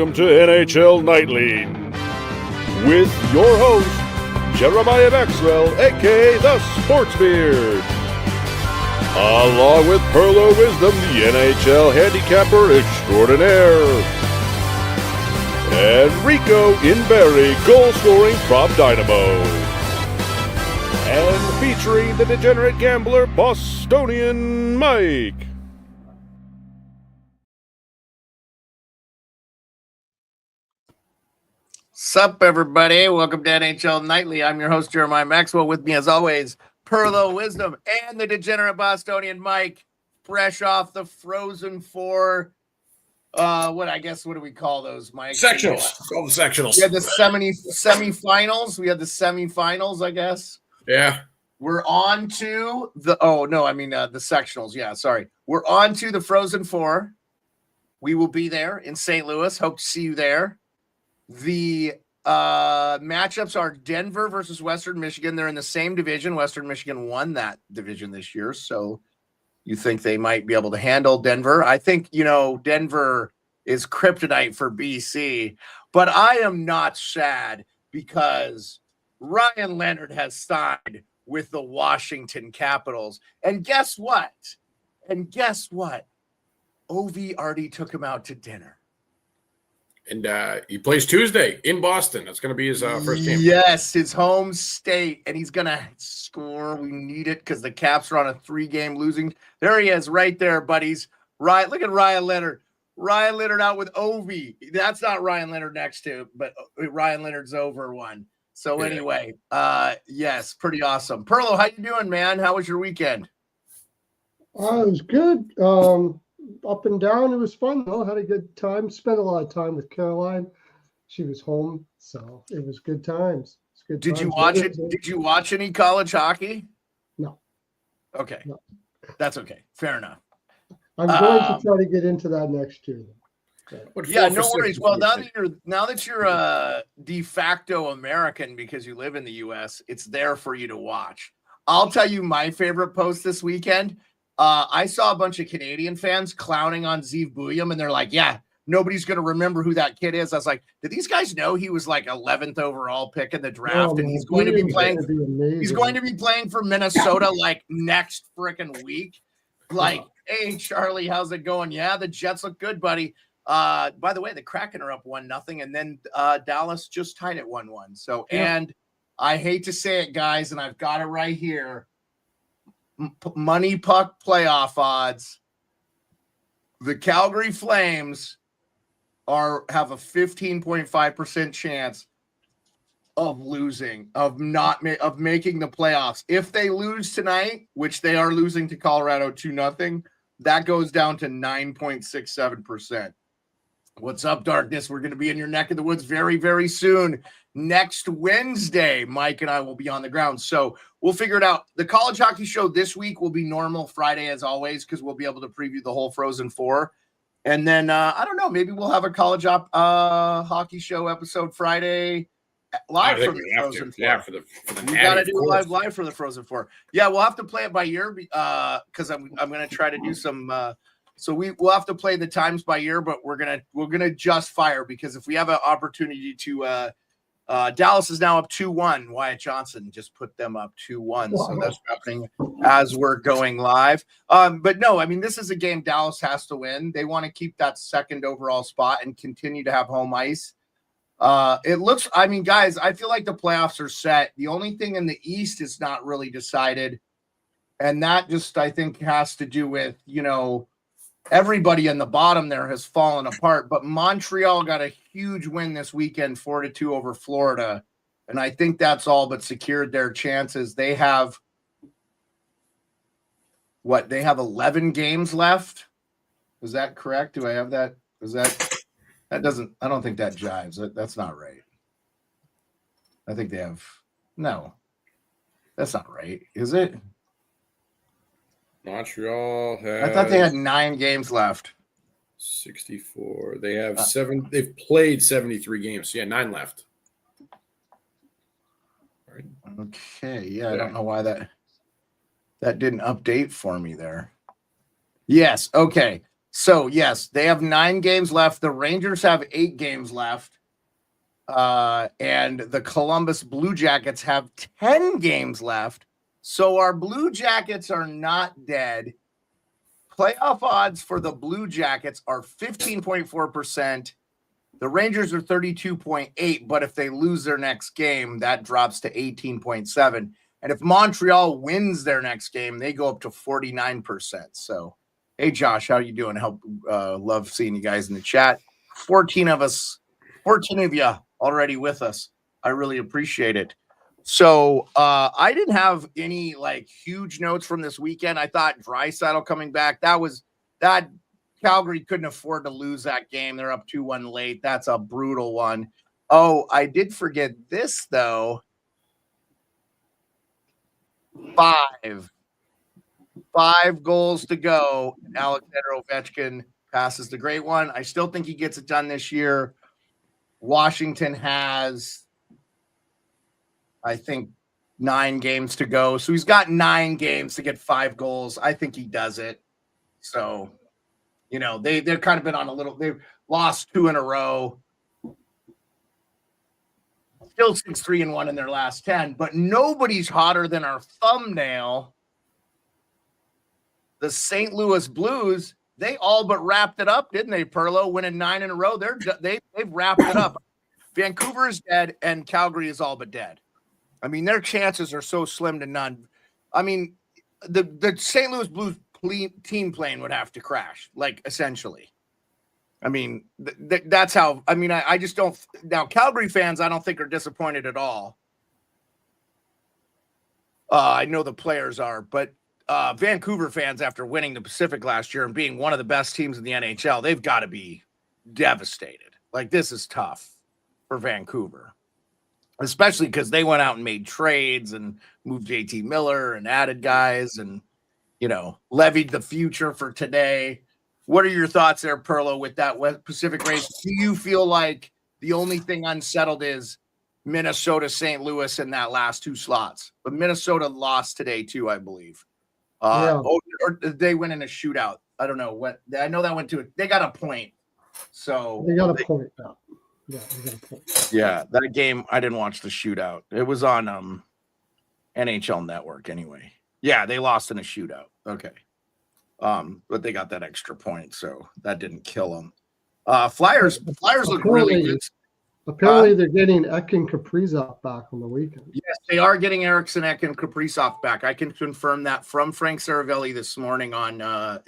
welcome to NHL Nightly with your host, Jeremiah Maxwell, a.k.a. the Sports Beard, along with Pearlo Wisdom, the NHL handicapper extraordinaire, and Rico in Barry, goal-scoring prop dynamo, and featuring the Degenerate Gambler, Bostonian Mike. Sup, everybody? Welcome to NHL Nightly. I'm your host, Jeremiah Maxwell. With me, as always, Pearlo Wisdom and the Degenerate Bostonian Mike, fresh off the Frozen Four. What do we call those, Mike? Sectionals. Call the sectionals. We had the semifinals. We had the semifinals, I guess. Yeah. We're on to the sectionals. Yeah, sorry. We're on to the Frozen Four. We will be there in St. Louis. Hope to see you there. The matchups are Denver versus Western Michigan. They're in the same division. Western Michigan won that division this year, so you think they might be able to handle Denver. I think, Denver is kryptonite for BC, but I am not sad because Ryan Leonard has signed with the Washington Capitals. And guess what? Ovi already took him out to dinner. And he plays Tuesday in Boston. That's going to be his first game. Yes, his home state, and he's going to score. We need it because the Caps are on a 3-game losing. There he is right there, buddies. Right, look at Ryan Leonard. Ryan Leonard out with Ovi. That's not Ryan Leonard next to, but Ryan Leonard's over one. So anyway, yes, pretty awesome. Pearlo, how you doing, man? How was your weekend? It was good. Up and down. It was fun though. Had a good time. Spent a lot of time with Caroline. She was home, so it was good times. Did you watch it? Did you watch any college hockey? No. Okay. No. That's okay. Fair enough. I'm going to try to get into that next year. Yeah, no worries. Well, now that you're a de facto American because you live in the US, it's there for you to watch. I'll tell you my favorite post this weekend. I saw a bunch of Canadian fans clowning on Zeev Buium, and they're like, yeah, nobody's going to remember who that kid is. I was like, did these guys know he was like 11th overall pick in the draft? And he's going to be playing. He's going to be playing for Minnesota like next freaking week. Like, hey, Charlie, how's it going? Yeah, the Jets look good, buddy. By the way, the Kraken are up 1-0, and then Dallas just tied it 1-1. So, and I hate to say it, guys, and I've got it right here. Money puck playoff odds. The Calgary Flames have a 15.5% chance of losing, of making the playoffs. If they lose tonight, which they are losing to Colorado 2-0, that goes down to 9.67%. What's up, darkness? We're going to be in your neck of the woods very, very soon. Next Wednesday, Mike and I will be on the ground. So we'll figure it out. The college hockey show this week will be normal Friday as always, because we'll be able to preview the whole Frozen Four. And then, I don't know, maybe we'll have a college hockey show episode Friday live for the Frozen Four. Yeah, for the we got to do live for the Frozen Four. Yeah, we'll have to play it by ear because I'm going to try to do some so we'll have to play the times by ear, but we're gonna just fire because if we have an opportunity to Dallas is now up 2-1. Wyatt Johnson just put them up 2-1. So that's happening as we're going live. But no, I mean, this is a game Dallas has to win. They want to keep that second overall spot and continue to have home ice. Guys, I feel like the playoffs are set. The only thing in the East is not really decided. And that just, I think, has to do with, everybody in the bottom there has fallen apart, but Montreal got a huge win this weekend, 4-2 over Florida. And I think that's all but secured their chances. They have 11 games left. Is that correct? Do I have that? I don't think that jives. That's not right. I think they have, no, that's not right. Is it? Montreal has. I thought they had 9 games left. 64. They have 7. They've played 73 games. So 9 left. Right. Okay. Yeah, I don't know why that didn't update for me there. Yes. Okay. So, yes, they have 9 games left. The Rangers have 8 games left. And the Columbus Blue Jackets have 10 games left. So our Blue Jackets are not dead. Playoff odds for the Blue Jackets are 15.4%. The Rangers are 32.8, but if they lose their next game, that drops to 18.7. And if Montreal wins their next game, they go up to 49%. So, hey, Josh, how you doing? Love seeing you guys in the chat. 14 of you already with us. I really appreciate it. So I didn't have any like huge notes from this weekend. I thought Draisaitl coming back. That Calgary couldn't afford to lose that game. They're up 2-1 late. That's a brutal one. Oh, I did forget this though. 5 goals to go. Alexander Ovechkin passes the great one. I still think he gets it done this year. Washington has, I think, 9 games to go. So he's got 9 games to get 5 goals. I think he does it. So, you know, they've kind of been on they've lost 2 in a row. Still 6-3-1 in their last 10, but nobody's hotter than our thumbnail. The St. Louis Blues, they all but wrapped it up, didn't they, Pearlo? Winning 9 in a row. They've wrapped it up. Vancouver is dead, and Calgary is all but dead. I mean, their chances are so slim to none. I mean, the St. Louis Blues team plane would have to crash, like, essentially. I mean, that's how – I mean, I just don't – now, Calgary fans, I don't think are disappointed at all. I know the players are, but Vancouver fans, after winning the Pacific last year and being one of the best teams in the NHL, they've got to be devastated. Like, this is tough for Vancouver, especially because they went out and made trades and moved JT Miller and added guys and, you know, levied the future for today. What are your thoughts there, Pearlo, with that West Pacific race? Do you feel like the only thing unsettled is Minnesota, St. Louis in that last 2 slots? But Minnesota lost today too, I believe. Or they went in a shootout. I don't know what. I know that went to – they got a point. So they got a point now. Yeah, they got a point. Yeah, that game, I didn't watch the shootout. It was on NHL Network anyway. Yeah, they lost in a shootout. Okay. But they got that extra point, so that didn't kill them. Flyers look really good. Apparently, they're getting Ek and Kaprizov back on the weekend. Yes, they are getting Eriksson, Ek, and Kaprizov back. I can confirm that from Frank Saravelli this morning on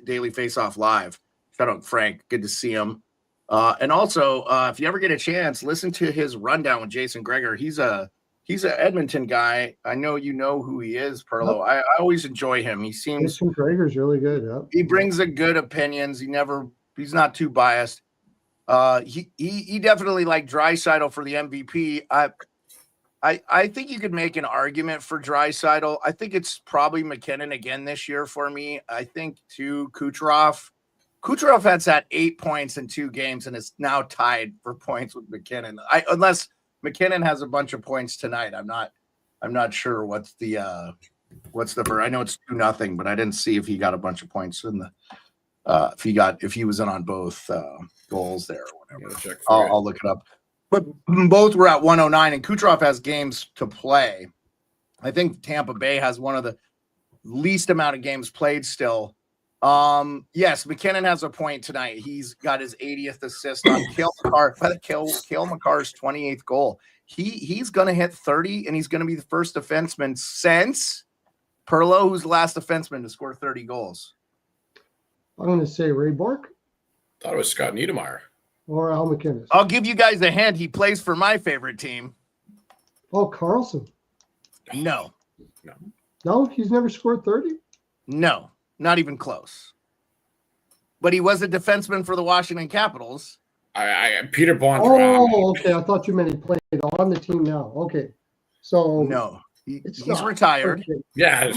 Daily Faceoff Live. Shout out, Frank. Good to see him. And also, if you ever get a chance, listen to his rundown with Jason Gregor. He's an Edmonton guy. I know you know who he is, Pearlo. Yep. I always enjoy him. He seems Jason Gregor's really good. Yep. He brings a good opinions. He's not too biased. He definitely like Draisaitl for the MVP. I think you could make an argument for Draisaitl. I think it's probably McKinnon again this year for me. I think too Kucherov. Kucherov has had 8 points in 2 games and is now tied for points with McKinnon. Unless McKinnon has a bunch of points tonight. I'm not sure what's the I know it's 2-0, but I didn't see if he got a bunch of points in the if he was in on both goals there or whatever. I'll look it up. But both were at 109, and Kucherov has games to play. I think Tampa Bay has one of the least amount of games played still. Yes, McKinnon has a point tonight. He's got his 80th assist on Cale Makar's 28th goal. He's going to hit 30, and he's going to be the first defenseman since Pearlo, who's the last defenseman to score 30 goals. I'm going to say Ray Bork. Thought it was Scott Niedermayer. Or Al McInnes. I'll give you guys a hint. He plays for my favorite team. Oh, Carlson. No, he's never scored 30? No, not even close. But he was a defenseman for the Washington Capitals. Peter Bond. Oh, okay. I thought you meant he played on the team now. Okay. So no, he's retired. Okay. Yeah.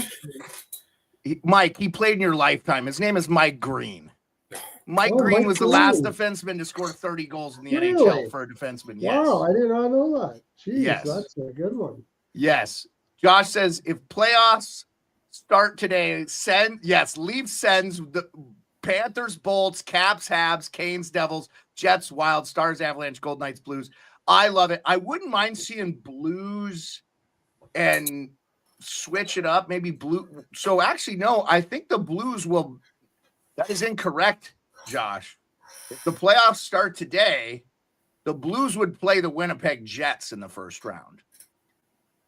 Mike, he played in your lifetime. His name is Mike Green. Mike Green was the last defenseman to score 30 goals in the NHL for a defenseman. Yes. Wow, I did not know that. Jeez, yes. That's a good one. Yes. Josh says if playoffs start today, leave Sens Panthers, Bolts, Caps, Habs, Canes, Devils, Jets, Wild, Stars, Avalanche, Gold Knights, Blues. I love it. I wouldn't mind seeing Blues and switch it up. Maybe Blue. So actually, no, I think the Blues will. That is incorrect, Josh. If the playoffs start today, the Blues would play the Winnipeg Jets in the first round.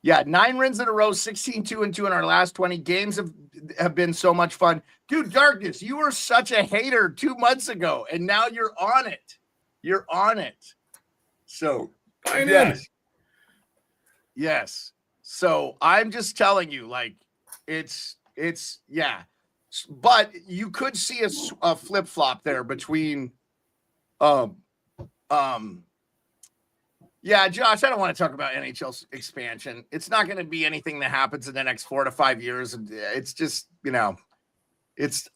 Yeah, 9 wins in a row, 16-2-2 in our last 20 games have been so much fun. Dude, Darkness, you were such a hater 2 months ago, and now you're on it. You're on it. So, yes. So I'm just telling you, like, it's yeah. But you could see a flip flop there between, yeah, Josh, I don't want to talk about NHL expansion. It's not going to be anything that happens in the next 4 to 5 years. It's just,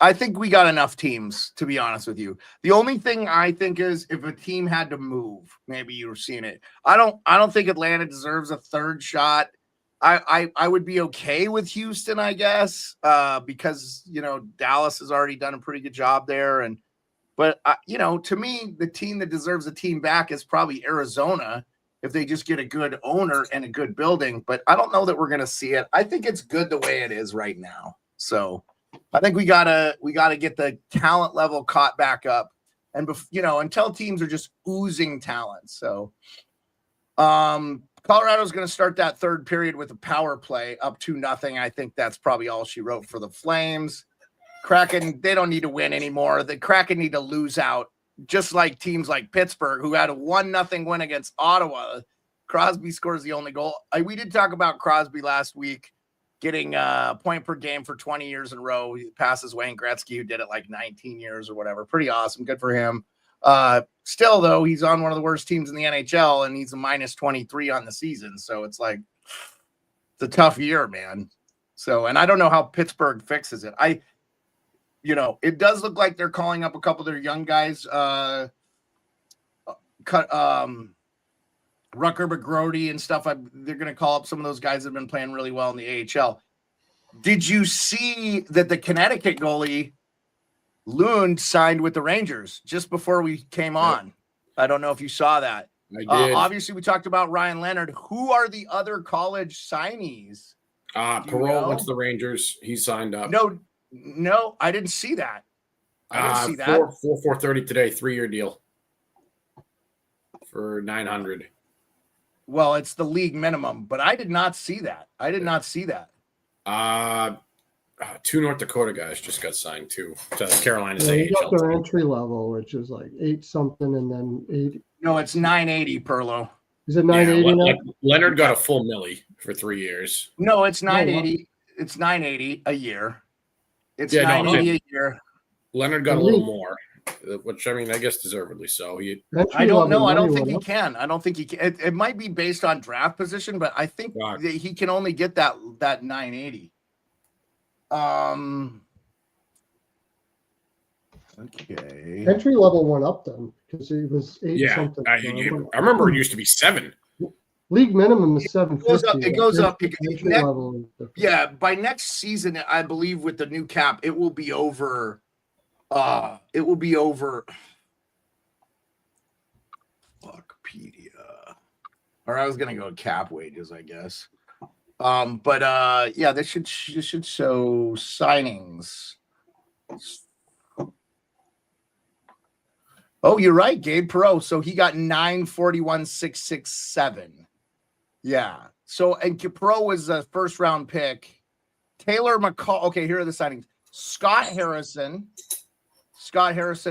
I think we got enough teams, to be honest with you. The only thing I think is if a team had to move, maybe you've seen it. I don't think Atlanta deserves a third shot. I would be okay with Houston, I guess, because, Dallas has already done a pretty good job there. But to me, the team that deserves a team back is probably Arizona if they just get a good owner and a good building. But I don't know that we're going to see it. I think it's good the way it is right now. So I think we gotta get the talent level caught back up, and until teams are just oozing talent. So, Colorado's going to start that third period with a power play up 2-0. I think that's probably all she wrote for the Flames. Kraken, they don't need to win anymore. The Kraken need to lose out, just like teams like Pittsburgh, who had a 1-0 win against Ottawa. Crosby scores the only goal. We did talk about Crosby last week, getting a point per game for 20 years in a row. He passes Wayne Gretzky, who did it like 19 years or whatever. Pretty awesome. Good for him. Still, though, he's on one of the worst teams in the NHL, and he's a -23 on the season. So it's like, it's a tough year, man. So, and I don't know how Pittsburgh fixes it. It does look like they're calling up a couple of their young guys. Rucker McGrody and stuff. They're going to call up some of those guys that have been playing really well in the AHL. Did you see that the Connecticut goalie Lund signed with the Rangers just before we came on? I don't know if you saw that. I did. Obviously, we talked about Ryan Leonard. Who are the other college signees? Pearlo went to the Rangers. He signed up. No, I didn't see that. I didn't see that. 430 today, 3-year deal for $900. Well, it's the league minimum, but I did not see that. Two North Dakota guys just got signed too. To Carolina's you got AHL. their entry level, which is like 8 something, and then 80. No, it's 980, Perlo. Is it 980 now? Leonard got a full milli for 3 years. No, it's 980. It's 980 a year. It's 980 a year. Leonard got a little more, which I guess deservedly so. I don't know. I don't think he can. It might be based on draft position, but I think that he can only get that 980. Okay. Entry level went up then because he was 8 something. I remember it used to be 7. League minimum is 750. It goes up. Yeah, by next season, I believe with the new cap, it will be over. Fuckpedia. Or I was gonna go cap wages, I guess. This should show signings. Oh, you're right, Gabe Perreault. So he got 941,667. Yeah. So, and Perreault was a first round pick. Taylor McCall. Okay, here are the signings. Scott Harrison,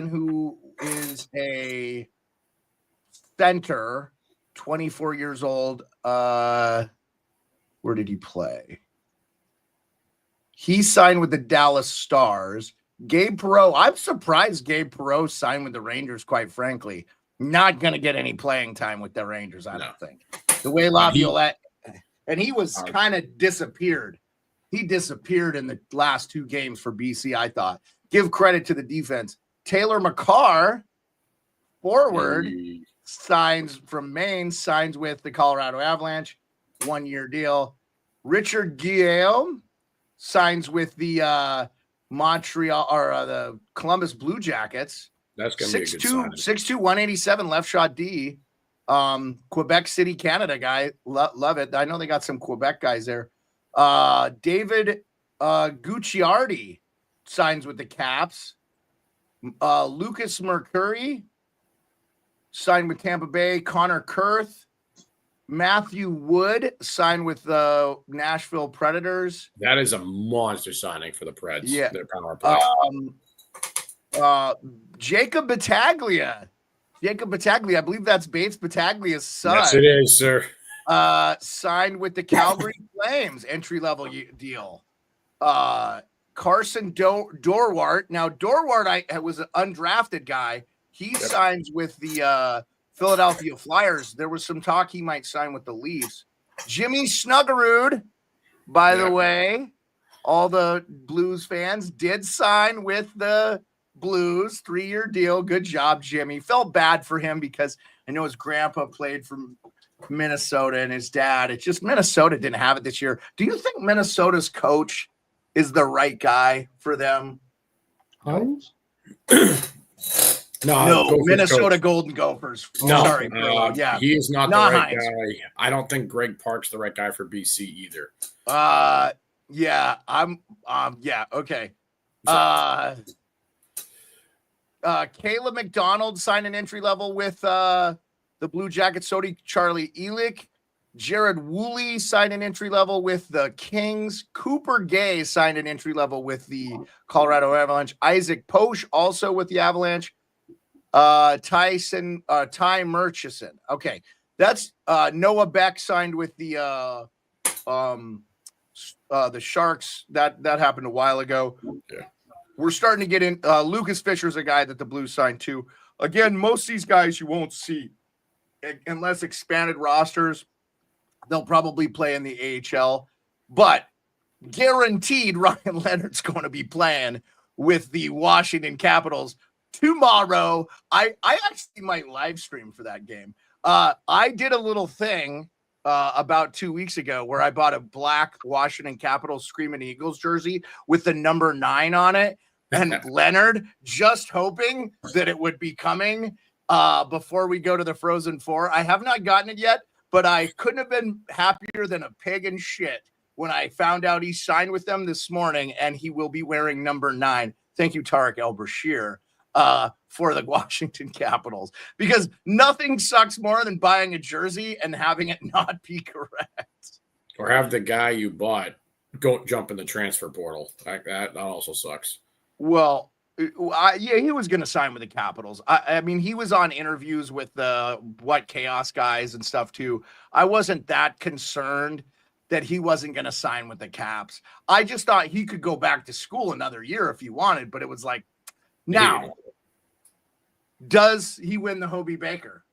who is a center, 24 years old. Where did he play? He signed with the Dallas Stars. Gabe Perreault. I'm surprised Gabe Perreault signed with the Rangers, quite frankly. Not going to get any playing time with the Rangers, I don't think. The way Laviolette, and he was kind of disappeared. He disappeared in the last 2 games for BC, I thought. Give credit to the defense. Taylor McCarr, forward, signs from Maine, signs with the Colorado Avalanche, 1-year deal. Richard Guillaume signs with the Montreal or the Columbus Blue Jackets. That's going to be a good sign. 6'2", 187 left shot D. Quebec City, Canada guy. Love it. I know they got some Quebec guys there. David Gucciardi signs with the Caps. Lucas Mercury signed with Tampa Bay. Connor Kurth. Matthew Wood signed with the Nashville Predators. That is a monster signing for the Preds. Yeah. Their power play. Jacob Battaglia. I believe that's Bates Battaglia's son. Yes, it is, sir. Signed with the Calgary Flames, entry-level deal. Carson Dorwart. Now, Dorwart was an undrafted guy. He signs with the Philadelphia Flyers. There was some talk he might sign with the Leafs. Jimmy Snuggerud, by the way, all the Blues fans did sign with the Blues, 3-year deal. Good job, Jimmy. Felt bad for him because I know his grandpa played for Minnesota and his dad. It's just Minnesota didn't have it this year. Do you think Minnesota's coach is the right guy for them? Hines? No, Minnesota Golden Gophers. No, sorry, bro. Yeah, he is not the right guy. I don't think Greg Park's the right guy for BC either. Yeah, okay. Caleb McDonald signed an entry level with the Blue Jackets. So did Charlie Elick. Jared Woolley signed an entry level with the Kings. Cooper Gay signed an entry level with the Colorado Avalanche. Isaac Posh also with the Avalanche. Ty Murchison. Okay, that's Noah Beck signed with the Sharks. That happened a while ago. Yeah. We're starting to get in. Lucas Fisher's a guy that the Blues signed too. Again, most of these guys you won't see unless expanded rosters. They'll probably play in the AHL, but guaranteed Ryan Leonard's going to be playing with the Washington Capitals tomorrow. I actually might live stream for that game. I did a little thing about 2 weeks ago where I bought a black Washington Capitals Screaming Eagles jersey with the number 9 on it and Leonard, just hoping that it would be coming before we go to the Frozen Four. I have not gotten it yet, but I couldn't have been happier than a pig in shit when I found out he signed with them this morning and he will be wearing number 9. Thank you, Tarek El-Bashir. For the Washington Capitals, because nothing sucks more than buying a jersey and having it not be correct. Or have the guy you bought go jump in the transfer portal. That also sucks. Well, he was going to sign with the Capitals. I mean, he was on interviews with the Chaos guys and stuff too. I wasn't that concerned that he wasn't going to sign with the Caps. I just thought he could go back to school another year if he wanted, but it was like, now, does he win the Hobie Baker?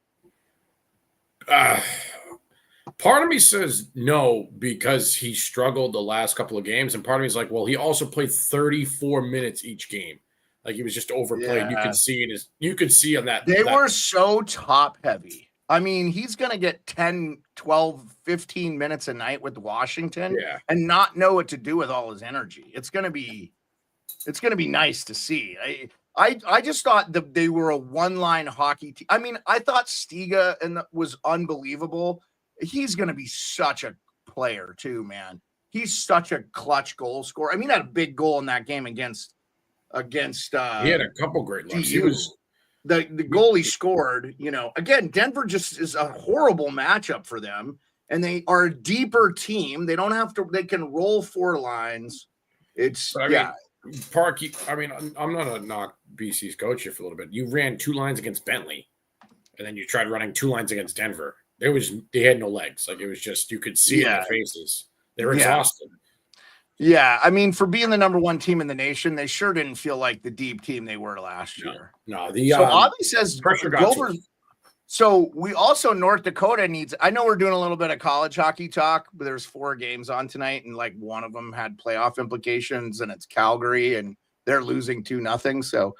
Part of me says no because he struggled the last couple of games, and part of me is like, well, he also played 34 minutes each game. Like he was just overplayed. Yeah. You could see on that. They were so top heavy. I mean, he's going to get 10, 12, 15 minutes a night with Washington and not know what to do with all his energy. It's going to be nice to see. I just thought that they were a one-line hockey team. I mean, I thought Stiga was unbelievable. He's going to be such a player too, man. He's such a clutch goal scorer. I mean, he had a big goal in that game against. He had a couple great looks. He was the goal he scored. You know, again, Denver just is a horrible matchup for them, and they are a deeper team. They don't have to. They can roll 4 lines. Park, I'm not a knock BC's coach here for a little bit. You ran 2 lines against Bentley, and then you tried running 2 lines against Denver. They had no legs. Like it was just you could see in their faces. They were exhausted. Yeah, I mean, for being the number 1 team in the nation, they sure didn't feel like the deep team they were last year. No, so Avi says pressure got Gophers. So we also North Dakota needs. I know we're doing a little bit of college hockey talk, but there's 4 games on tonight, and like one of them had playoff implications, and it's Calgary, and they're losing 2-0. So,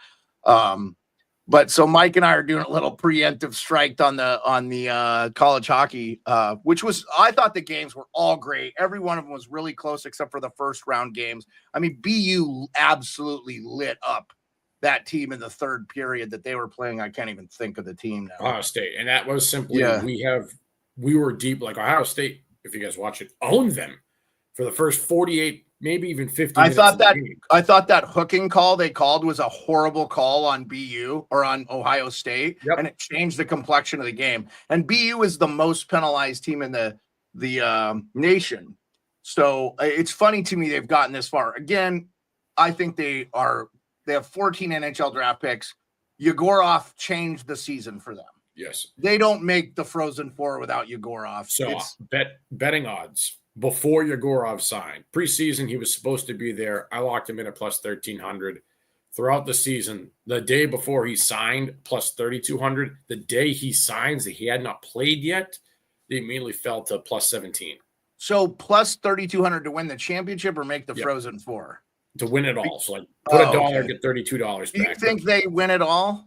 But so Mike and I are doing a little preemptive strike on the college hockey, which was, I thought the games were all great. Every one of them was really close except for the first round games. I mean, BU absolutely lit up that team in the third period that they were playing. I can't even think of the team now. Ohio State. And that was simply, we were deep, like Ohio State, if you guys watch it, owned them for the first 48, maybe even 50 minutes. I thought that hooking call they called was a horrible call on BU or on Ohio State, and it changed the complexion of the game. And BU is the most penalized team in the nation. So it's funny to me they've gotten this far. Again, I think they have 14 NHL draft picks. Yegorov changed the season for them. Yes. They don't make the Frozen Four without Yegorov. So betting odds before Yegorov signed. Preseason, he was supposed to be there. I locked him in at plus 1,300. Throughout the season, the day before he signed, plus 3,200. The day he signs that he had not played yet, they immediately fell to plus 17. So plus 3,200 to win the championship or make the Frozen Four? To win it all. So like put $1, get $32 back. Do you think they win it all?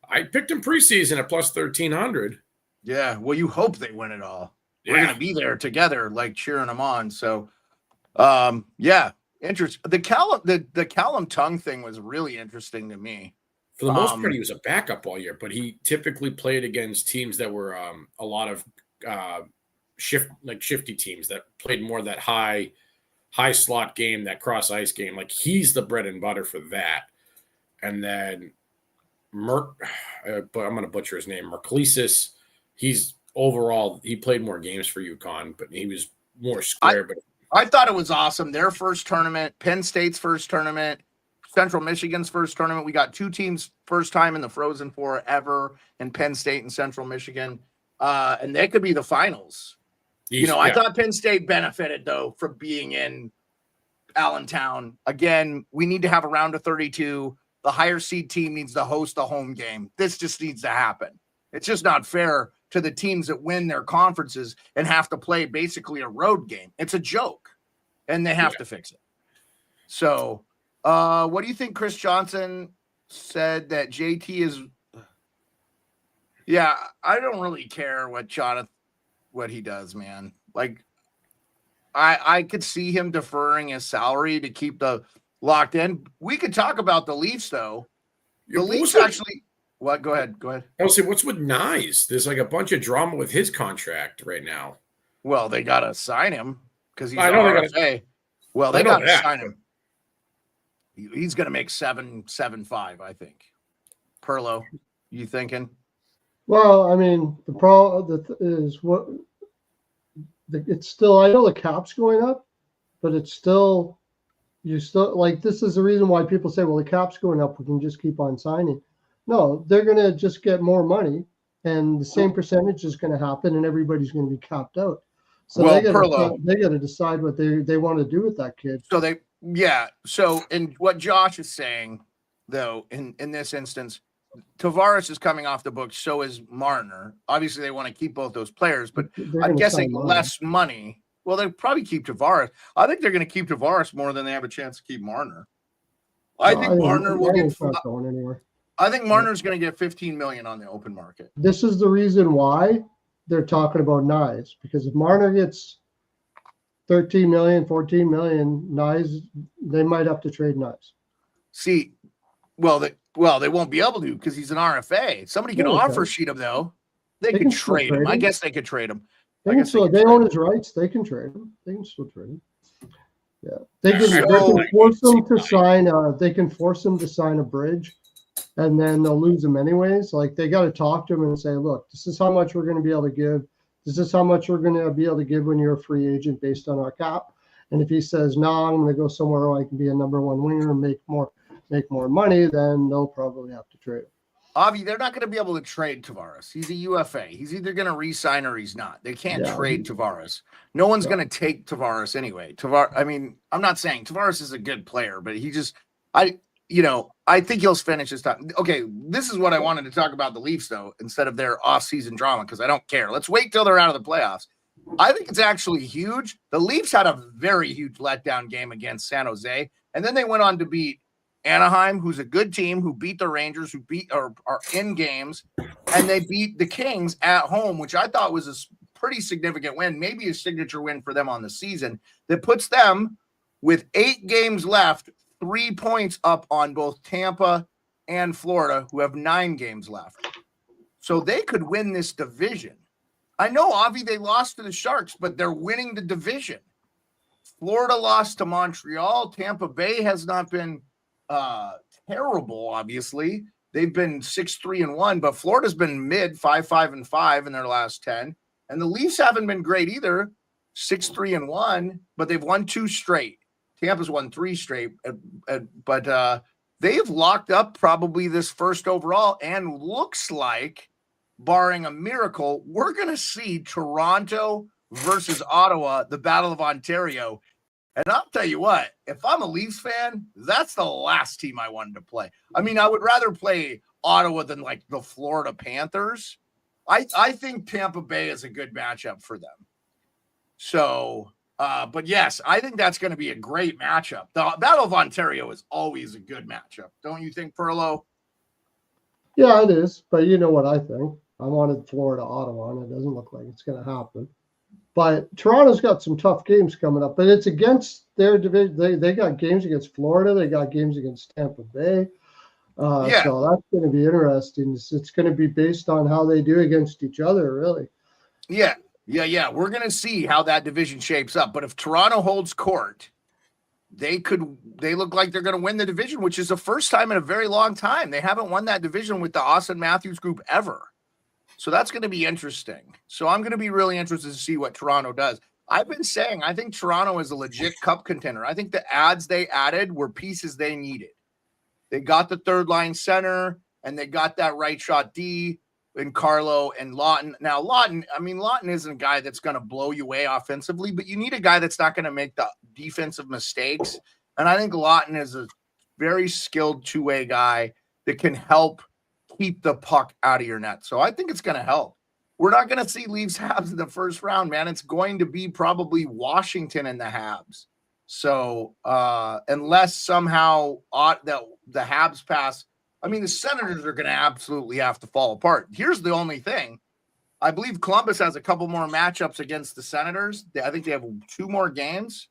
I picked him preseason at plus 1,300. Yeah. Well, you hope they win it all. Yeah. We're going to be there together, like cheering them on. So, interesting. The Callum Tongue thing was really interesting to me. For the most part, he was a backup all year, but he typically played against teams that were a lot of shifty teams that played more of that high slot game, that cross ice game. Like he's the bread and butter for that. And then but I'm going to butcher his name, Merklesis. He played more games for UConn, but he was more square. I thought it was awesome. Their first tournament, Penn State's first tournament, Central Michigan's first tournament. We got two teams first time in the Frozen Four ever in Penn State and Central Michigan. And they could be the finals. I thought Penn State benefited, though, from being in Allentown. Again, we need to have a round of 32. The higher seed team needs to host a home game. This just needs to happen. It's just not fair to the teams that win their conferences and have to play basically a road game. It's a joke, and they have to fix it. So what do you think? Chris Johnson said that JT is – I don't really care what he does, man. Like, I could see him deferring his salary to keep the locked in. We could talk about the Leafs, though. The Leafs actually – what? Go ahead. I was saying, what's with Nyes? There's like a bunch of drama with his contract right now. Well, they got to sign him because he's RFA. Well, they got to sign him. He's going to make 7.75, I think. Pearlo, you thinking? Well, I mean, the problem is it's still, I know the cap's going up, but it's still, this is the reason why people say, well, the cap's going up, we can just keep on signing. No, they're going to just get more money, and the same percentage is going to happen, and everybody's going to be capped out. So they got to decide what they want to do with that kid. So and what Josh is saying, though, in this instance, Tavares is coming off the books. So is Marner. Obviously, they want to keep both those players, but I'm guessing less money. Well, they'll probably keep Tavares. I think they're going to keep Tavares more than they have a chance to keep Marner. I think Marner will get. Not going anywhere. I think Marner's going to get $15 million on the open market. This is the reason why they're talking about Nyes, because if Marner gets $13 million, $14 million, Nyes, they might have to trade Nyes. See, they won't be able to because he's an RFA. Somebody can offer sheet him, though. They can trade him. I guess they could trade him. They own his rights. They can trade him. They can still trade him. Yeah, they can force him to sign. They can force him to sign a bridge, and then they'll lose him anyways. Like, they got to talk to him and say, look, this is how much we're going to be able to give. This is how much we're going to be able to give when you're a free agent based on our cap. And if he says, no, I'm going to go somewhere where I can be a number one winger and make more money, then they'll probably have to trade him. Avi, they're not going to be able to trade Tavares. He's a UFA. He's either going to re-sign or he's not. They can't trade Tavares. No one's going to take Tavares anyway. I'm not saying Tavares is a good player, but I think he'll finish his time. Okay, this is what I wanted to talk about the Leafs, though, instead of their off-season drama, because I don't care. Let's wait till they're out of the playoffs. I think it's actually huge. The Leafs had a very huge letdown game against San Jose, and then they went on to beat Anaheim, who's a good team, who beat the Rangers, who beat or are in games, and they beat the Kings at home, which I thought was a pretty significant win, maybe a signature win for them on the season, that puts them with 8 games left, 3 points up on both Tampa and Florida, who have 9 games left. So they could win this division. I know, Avi, they lost to the Sharks, but they're winning the division. Florida lost to Montreal. Tampa Bay has not been terrible, obviously. They've been 6-3-1, but Florida's been mid 5-5-5 in their last 10. And the Leafs haven't been great either, 6-3-1, but they've won 2 straight. Tampa's won 3 straight, but they've locked up probably this first overall, and looks like, barring a miracle, we're going to see Toronto versus Ottawa, the Battle of Ontario. And I'll tell you what, if I'm a Leafs fan, that's the last team I wanted to play. I mean, I would rather play Ottawa than like the Florida Panthers. I think Tampa Bay is a good matchup for them. So, but yes, I think that's going to be a great matchup. The Battle of Ontario is always a good matchup. Don't you think, Pearlo? Yeah, it is. But you know what I think. I wanted Florida, Ottawa, and it doesn't look like it's going to happen. But Toronto's got some tough games coming up, but it's against their division. They got games against Florida. They got games against Tampa Bay. So that's going to be interesting. It's going to be based on how they do against each other, really. Yeah. We're going to see how that division shapes up. But if Toronto holds court, they look like they're going to win the division, which is the first time in a very long time. They haven't won that division with the Austin Matthews group ever. So that's going to be interesting. So I'm going to be really interested to see what Toronto does. I've been saying I think Toronto is a legit cup contender. I think the adds they added were pieces they needed. They got the third line center, and they got that right shot D in Pearlo and Lawton. Now, Lawton isn't a guy that's going to blow you away offensively, but you need a guy that's not going to make the defensive mistakes. And I think Lawton is a very skilled two-way guy that can help keep the puck out of your net. So I think it's going to help. We're not going to see Leafs Habs in the first round, man. It's going to be probably Washington and the Habs. So unless somehow the Habs pass, I mean, the Senators are going to absolutely have to fall apart. Here's the only thing. I believe Columbus has a couple more matchups against the Senators. I think they have 2 more games.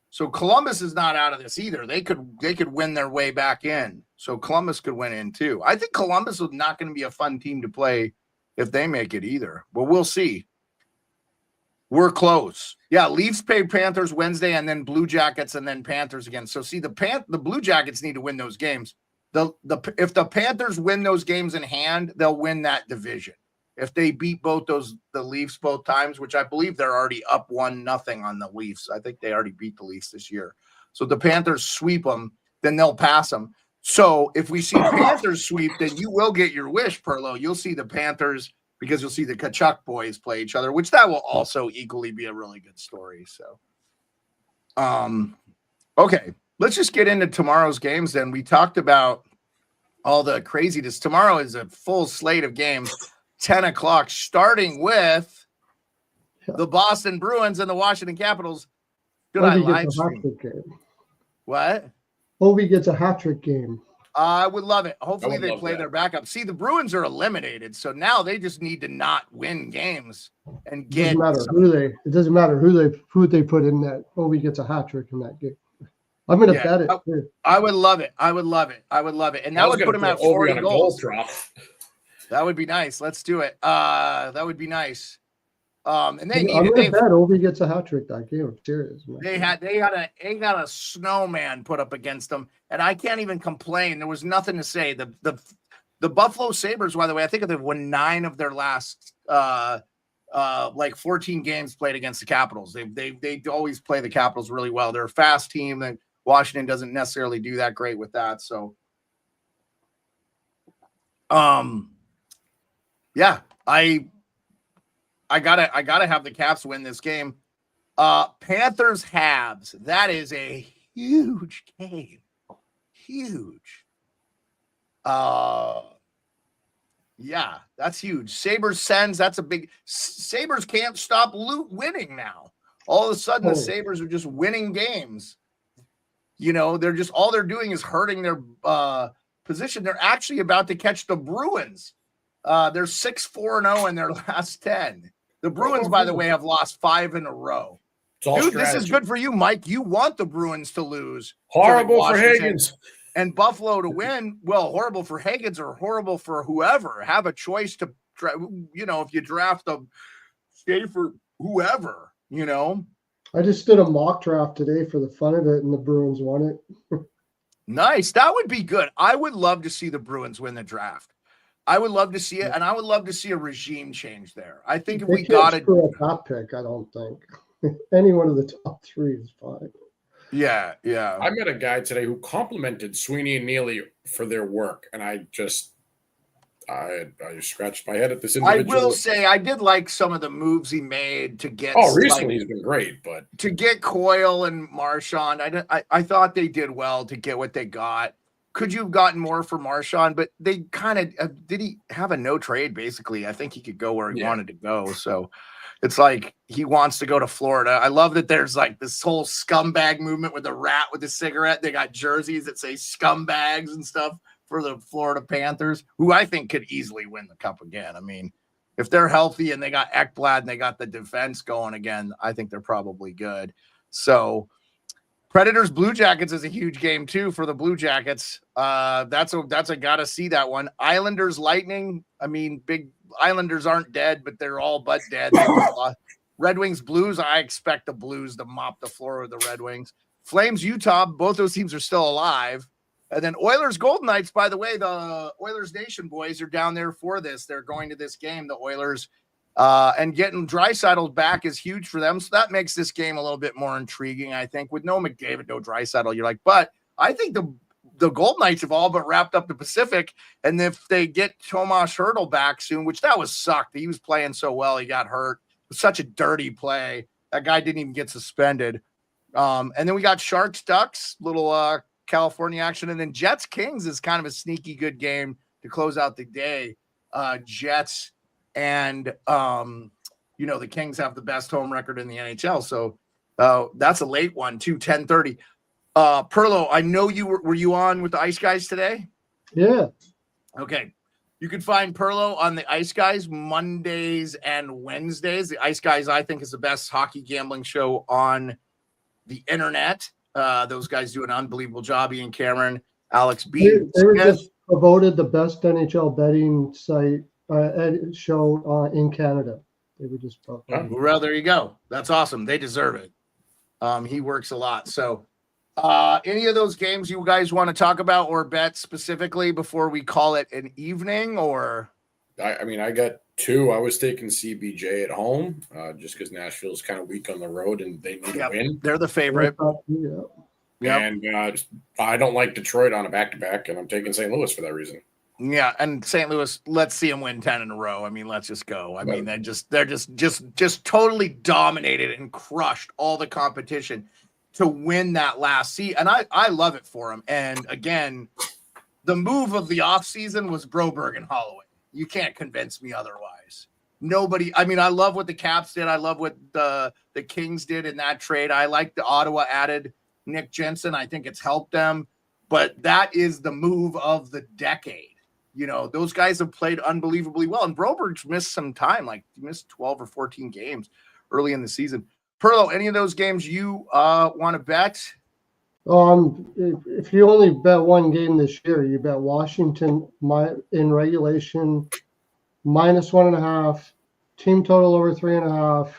So Columbus is not out of this either. They could win their way back in. So Columbus could win in too. I think Columbus is not going to be a fun team to play if they make it either. But we'll see. We're close. Yeah, Leafs play Panthers Wednesday, and then Blue Jackets, and then Panthers again. So see, the Blue Jackets need to win those games. If the Panthers win those games in hand, they'll win that division. If they beat the Leafs both times, which I believe they're already up 1-0 on the Leafs. I think they already beat the Leafs this year. So the Panthers sweep them, then they'll pass them. So if we see Panthers sweep, then you will get your wish, Pearlo. You'll see the Panthers because you'll see the Kachuk boys play each other, which that will also equally be a really good story. So, okay, let's just get into tomorrow's games. Then we talked about all the craziness. Tomorrow is a full slate of games. 10 o'clock, starting with the Boston Bruins and the Washington Capitals. Should I live stream? What? Ovi gets a hat trick game. I would love it. Hopefully they play their backup. See, the Bruins are eliminated, so now they just need to not win games and get. It doesn't matter who they put in that. Ovi gets a hat trick in that game. I'm going to bet it. I would love it. And that would put him at 40 goals. That would be nice. Let's do it. That would be nice. And they I'm going to bet Ovi gets a hat trick that game. I'm serious. Man. They got a snowman put up against them, and I can't even complain. There was nothing to say. The Buffalo Sabres, by the way, I think they've won 9 of their last 14 games played against the Capitals. They always play the Capitals really well. They're a fast team, and Washington doesn't necessarily do that great with that. So, yeah, I gotta have the Caps win this game. Panthers Habs. That is a huge game. Huge. Yeah, that's huge. Sabres Sens. That's a big. Sabres can't stop winning now. All of a sudden, the Sabres are just winning games. They're just all they're doing is hurting their position. They're actually about to catch the Bruins. They're 6-4-0 in their last 10. The Bruins, by the way, have lost 5 in a row. Dude, this is good for you, Mike. You want the Bruins to lose. Horrible for Higgins. And Buffalo to win. Well, horrible for Higgins or horrible for whoever. Have a choice to, if you draft them, stay for whoever, I just did a mock draft today for the fun of it, and the Bruins won it. Nice. That would be good. I would love to see the Bruins win the draft. I would love to see it, and I would love to see a regime change there. I think if we got it. That pick, I don't think. Any one of the top 3 is fine. Yeah. I met a guy today who complimented Sweeney and Neely for their work, and I scratched my head at this individual. I will say I did like some of the moves he made to get. Oh, recently he's been great, but to get Coyle and Marchand, I thought they did well to get what they got. Could you have gotten more for Marchand? But they kind of did he have a no trade basically? I think he could go where he wanted to go. So it's like he wants to go to Florida. I love that there's like this whole scumbag movement with the rat with the cigarette. They got jerseys that say scumbags and stuff for the Florida Panthers, who I think could easily win the cup again. I mean, if they're healthy and they got Ekblad and they got the defense going again, I think they're probably good. So Predators Blue Jackets is a huge game too for the Blue Jackets. That's a gotta see that one. Islanders Lightning. I mean, big Islanders aren't dead, but they're all but dead. Red Wings Blues. I expect the Blues to mop the floor with the Red Wings. Flames Utah. Both those teams are still alive. And then Oilers Golden Knights. By the way, the Oilers Nation boys are down there for this. They're going to this game. The Oilers. And getting Draisaitl back is huge for them. So that makes this game a little bit more intriguing, I think. With no McDavid, no Draisaitl, you're like, but I think the Golden Knights have all but wrapped up the Pacific. And if they get Tomas Hertl back soon, which that was sucked. He was playing so well, he got hurt. It was such a dirty play. That guy didn't even get suspended. And then we got Sharks Ducks, little California action. And then Jets Kings is kind of a sneaky good game to close out the day. Jets. And, the Kings have the best home record in the NHL. So that's a late one, too, 10:30. Pearlo, I know were you on with the Ice Guys today? Yeah. Okay. You can find Pearlo on the Ice Guys Mondays and Wednesdays. The Ice Guys, I think, is the best hockey gambling show on the internet. Those guys do an unbelievable job. Ian Cameron, Alex B. They were just voted the best NHL betting site. Show in Canada. They were just well, there you go. That's awesome. They deserve it. He works a lot. So any of those games you guys want to talk about or bet specifically before we call it an evening? Or I got 2. I was taking CBJ at home just because Nashville's kind of weak on the road and they need a win. They're the favorite. Yeah. And I don't like Detroit on a back-to-back, and I'm taking St. Louis for that reason. Yeah, and St. Louis, let's see them win 10 in a row. I mean, let's just go. I mean, they're just totally dominated and crushed all the competition to win that last seat. And I love it for them. And again, the move of the offseason was Broberg and Holloway. You can't convince me otherwise. Nobody, I mean, I love what the Caps did. I love what the Kings did in that trade. I like the Ottawa added Nick Jensen. I think it's helped them. But that is the move of the decade. Those guys have played unbelievably well. And Broberg's missed some time, like he missed 12 or 14 games early in the season. Pearlo, any of those games you want to bet? If you only bet one game this year, you bet Washington in regulation -1.5, team total over 3.5.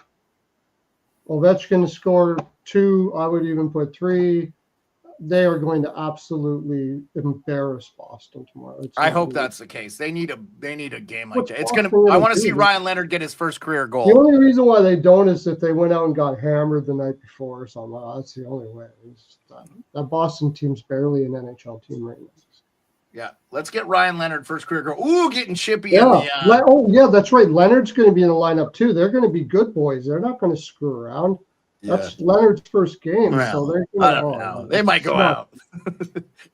Ovechkin to score 2. I would even put 3. They are going to absolutely embarrass Boston tomorrow. I hope that's the case. They need a game like that. I want to see Ryan Leonard get his first career goal. The only reason why they don't is if they went out and got hammered the night before or something. That's the only way. That Boston team's barely an NHL team right now. Yeah, let's get Ryan Leonard first career goal. Ooh, getting chippy. Yeah. That's right. Leonard's going to be in the lineup too. They're going to be good boys. They're not going to screw around. Yeah. That's Leonard's first game, so I don't know. They might go out.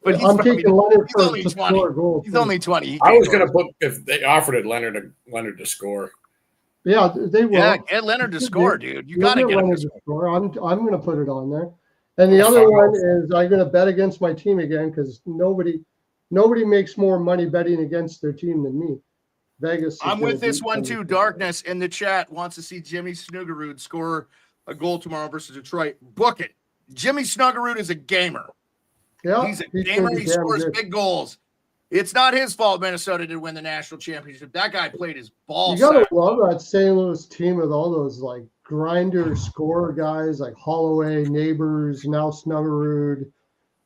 But I'm taking Leonard to score a goal. He's only 20. I was going to put if they offered it Leonard to score. Yeah, they will. Yeah, get Leonard to score, dude. You got to get him to score. I'm going to put it on there. And the other one is I'm going to bet against my team again because nobody makes more money betting against their team than me. Vegas. I'm with this one too. Darkness in the chat wants to see Jimmy Snuggerud score a goal tomorrow versus Detroit. Book it. Jimmy Snuggerud is a gamer. Yeah, he's a gamer. He scores big goals. It's not his fault Minnesota did win the national championship. That guy played his balls. You gotta love that St. Louis team with all those like grinder scorer guys like Holloway, Neighbors, now Snuggerud.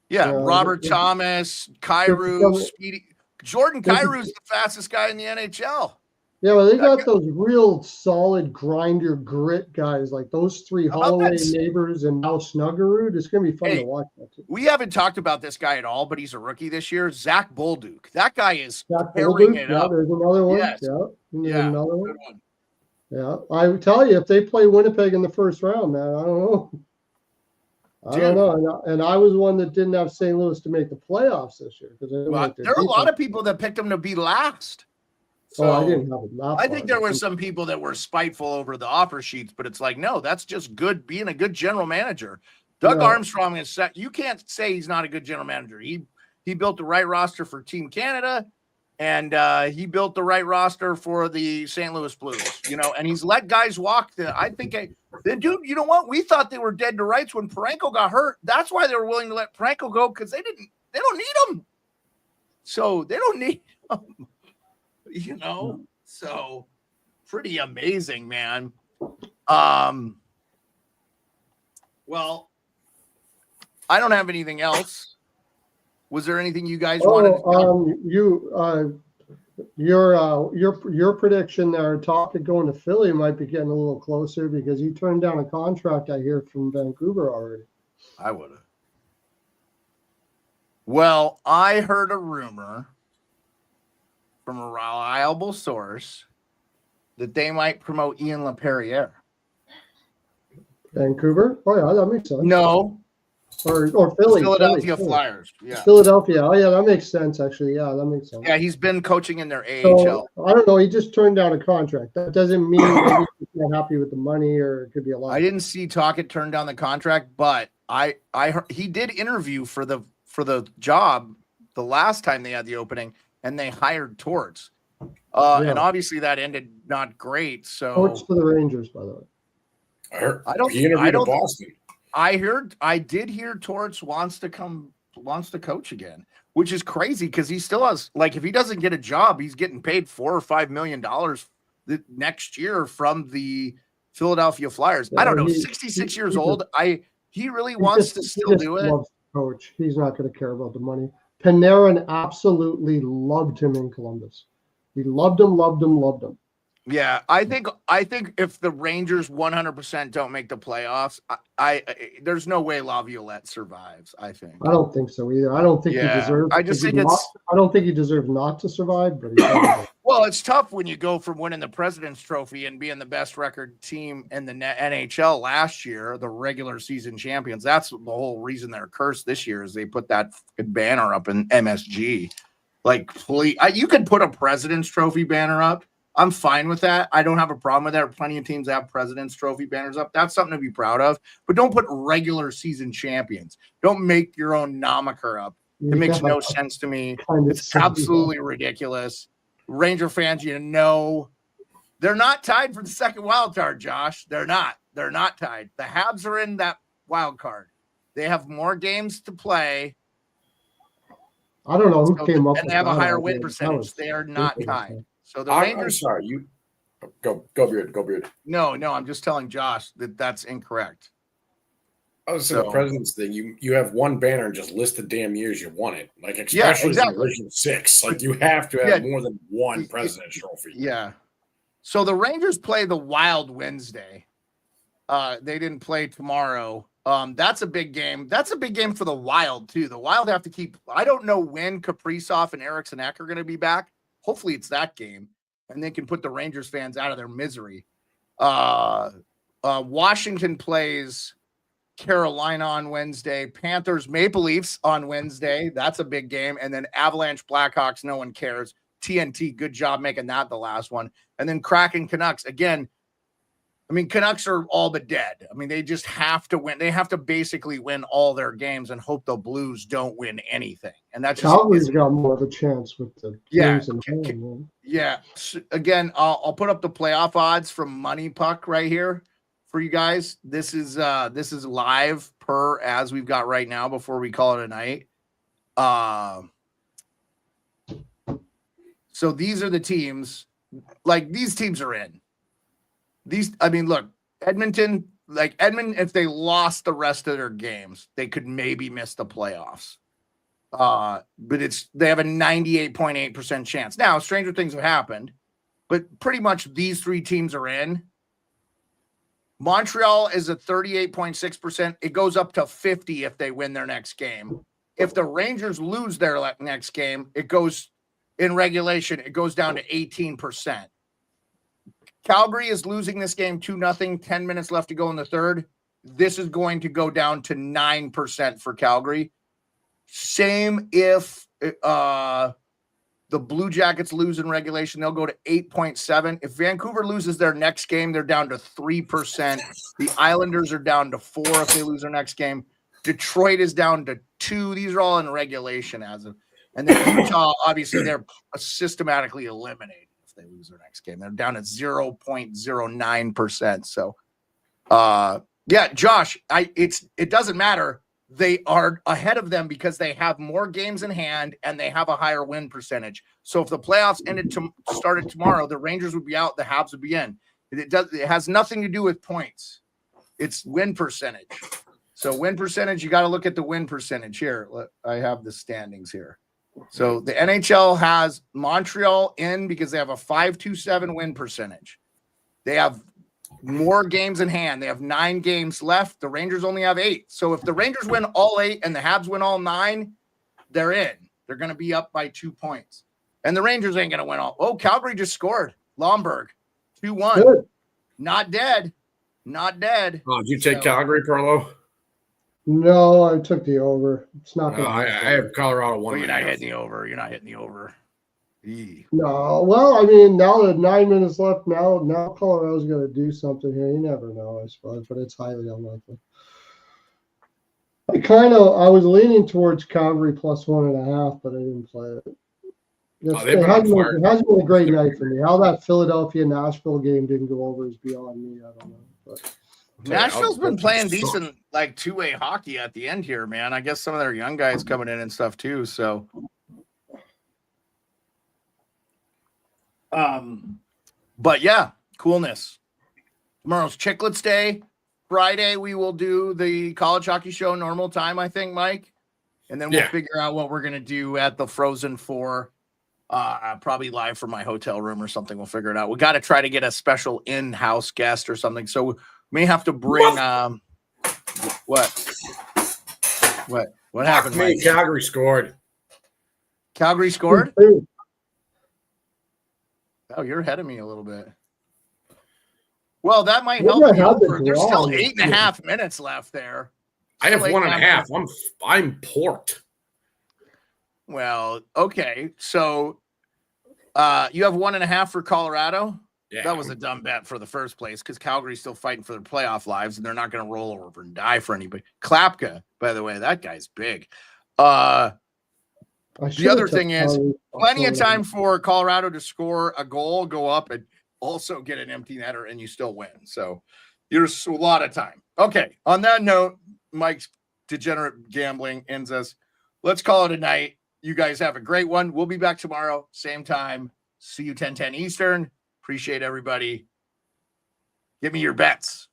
Yeah, Robert Thomas, Kyrou, Speedy. Jordan Kyrou is the fastest guy in the NHL. Yeah, well, they got those real solid grinder grit guys like those three, Holloway, Neighbors, and now Snuggerud. It's going to be fun to watch that too. We haven't talked about this guy at all, but he's a rookie this year. Zach Bolduc. That guy is tearing it up. There's another one. Yes. Yeah, another one. Yeah, I would tell you, if they play Winnipeg in the first round, man, I don't know. I don't know. And I was one that didn't have St. Louis to make the playoffs this year. Because there are a lot of people that picked them to be last. So I didn't have it. I think there were some people that were spiteful over the offer sheets, but it's like, no, that's just good being a good general manager. Doug Armstrong is set. You can't say he's not a good general manager. He built the right roster for Team Canada, and he built the right roster for the St. Louis Blues, and he's let guys walk. Dude, you know what? We thought they were dead to rights when Parenko got hurt. That's why they were willing to let Parenko go, because they don't need him. So they don't need him. So pretty amazing, man. Well, I don't have anything else. Was there anything you guys wanted to your prediction there, talk of going to Philly might be getting a little closer because you turned down a contract, I hear, from Vancouver already. I would have. Well, I heard a rumor from a reliable source that they might promote Ian LaPerriere. Vancouver? Oh yeah, that makes sense. No. Or Philly. Philadelphia Flyers. Yeah. Philadelphia. Oh yeah, that makes sense actually. Yeah, that makes sense. Yeah, he's been coaching in their AHL. So, I don't know. He just turned down a contract. That doesn't mean maybe he's not happy with the money, or it could be a lot. I didn't see Tocchet turn down the contract, but I heard he did interview for the job the last time they had the opening. And they hired Torts. And obviously that ended not great. So Torts to the Rangers, by the way. He interviewed in Boston. I did hear Torts wants to coach again, which is crazy because he still has, like, if he doesn't get a job, he's getting paid $4 or $5 million next year from the Philadelphia Flyers. I don't know, 66 years old. He really wants to still do it. Loves coach. He's not going to care about the money. Panarin absolutely loved him in Columbus. He loved him. Yeah, I think if the Rangers 100% don't make the playoffs, there's no way Laviolette survives. I think. I don't think so either. I don't think he deserves. I don't think he deserves not to survive. But well, it's tough when you go from winning the President's Trophy and being the best record team in the NHL last year, the regular season champions. That's the whole reason they're cursed this year is they put that banner up in MSG. Like, please, you could put a President's Trophy banner up. I'm fine with that. I don't have a problem with that. Plenty of teams have President's Trophy banners up. That's something to be proud of. But don't put regular season champions. Don't make your own moniker up. It makes no sense to me. It's absolutely ridiculous. Ranger fans, they're not tied for the second wild card, Josh. They're not. They're not tied. The Habs are in that wild card. They have more games to play. I don't know who came up with that. And they have a higher win percentage. They are not tied. So the Rangers. I'm sorry, you go Beard. No, I'm just telling Josh that's incorrect. I was saying the President's thing. You have one banner and just list the damn years you won it. Like especially the original 6. Like you have to have more than one President's Trophy. Yeah. So the Rangers play the Wild Wednesday. They didn't play tomorrow. That's a big game. That's a big game for the Wild too. The Wild have to keep. I don't know when Kaprizov and Eriksson Ek are going to be back. Hopefully it's that game, and they can put the Rangers fans out of their misery. Washington plays Carolina on Wednesday. Panthers, Maple Leafs on Wednesday. That's a big game. And then Avalanche, Blackhawks, no one cares. TNT, good job making that the last one. And then Kraken, Canucks. Again, I mean, Canucks are all but dead. I mean, they just have to win. They have to basically win all their games and hope the Blues don't win anything. And that's Calgary's got more of a chance with the games in hand, man. Yeah. So again, I'll put up the playoff odds from Money Puck right here for you guys. This is live per as we've got right now before we call it a night. So these are the teams. Like, these teams are in. Look, Edmonton, if they lost the rest of their games, they could maybe miss the playoffs. But they have a 98.8% chance. Now, stranger things have happened, but pretty much these three teams are in. Montreal is at 38.6%. It goes up to 50 if they win their next game. If the Rangers lose their next game, it goes in regulation. It goes down to 18%. Calgary is losing this game 2-0, 10 minutes left to go in the third. This is going to go down to 9% for Calgary. Same if the Blue Jackets lose in regulation, they'll go to 8.7. If Vancouver loses their next game, they're down to 3%. The Islanders are down to 4 if they lose their next game. Detroit is down to 2. These are all in regulation and then Utah, obviously, they're systematically eliminated if they lose their next game. They're down at 0.09%. So, Josh, it doesn't matter. They are ahead of them because they have more games in hand and they have a higher win percentage. So if the playoffs started tomorrow, the Rangers would be out, the Habs would be in. It has nothing to do with points. It's win percentage. So win percentage, you got to look at the win percentage here. I have the standings here. So the NHL has Montreal in because they have a 5.27 win percentage. They have more games in hand. They have 9 games left. The Rangers only have 8. So if the Rangers win all 8 and the Habs win all 9, they're in. They're going to be up by 2 points. And the Rangers ain't going to win all. Oh, Calgary just scored. Lomberg, 2-1. Good. Not dead. Not dead. Oh, did you take Calgary, Pearlo? No, I took the over. It's not going to I have Colorado 1. Well, you're not hitting the over. You're not hitting the over. No, well, I mean, now that 9 minutes left, now Colorado's going to do something here. You never know, I suppose, but it's highly unlikely. I was leaning towards Calgary plus 1.5, but I didn't play it. It hasn't been a great night for me. How that Philadelphia-Nashville game didn't go over is beyond me. I don't know. But Nashville's been playing decent, like, two-way hockey at the end here, man. I guess some of their young guys coming in and stuff too. So, but yeah, coolness. Tomorrow's Chicklets Day. Friday we will do the college hockey show normal time, I think, Mike, and then we'll figure out what we're gonna do at the Frozen Four. Probably live from my hotel room or something. We'll figure it out. We got to try to get a special in-house guest or something. So we may have to bring what happened, Mike? Calgary scored. Calgary scored? Oh, you're ahead of me a little bit. Well, that might help. There's still 8.5 minutes left there. I have 1.5. I'm porked. Well, okay. So you have 1.5 for Colorado? Yeah. That was a dumb bet for the first place because Calgary's still fighting for their playoff lives and they're not going to roll over and die for anybody. Klapka, by the way, that guy's big. The other thing is plenty of time for Colorado to score a goal, go up, and also get an empty netter, and you still win. So there's a lot of time. Okay. On that note, Mike's Degenerate Gambling ends us. Let's call it a night. You guys have a great one. We'll be back tomorrow, same time. See you 10:10 Eastern. Appreciate everybody. Give me your bets.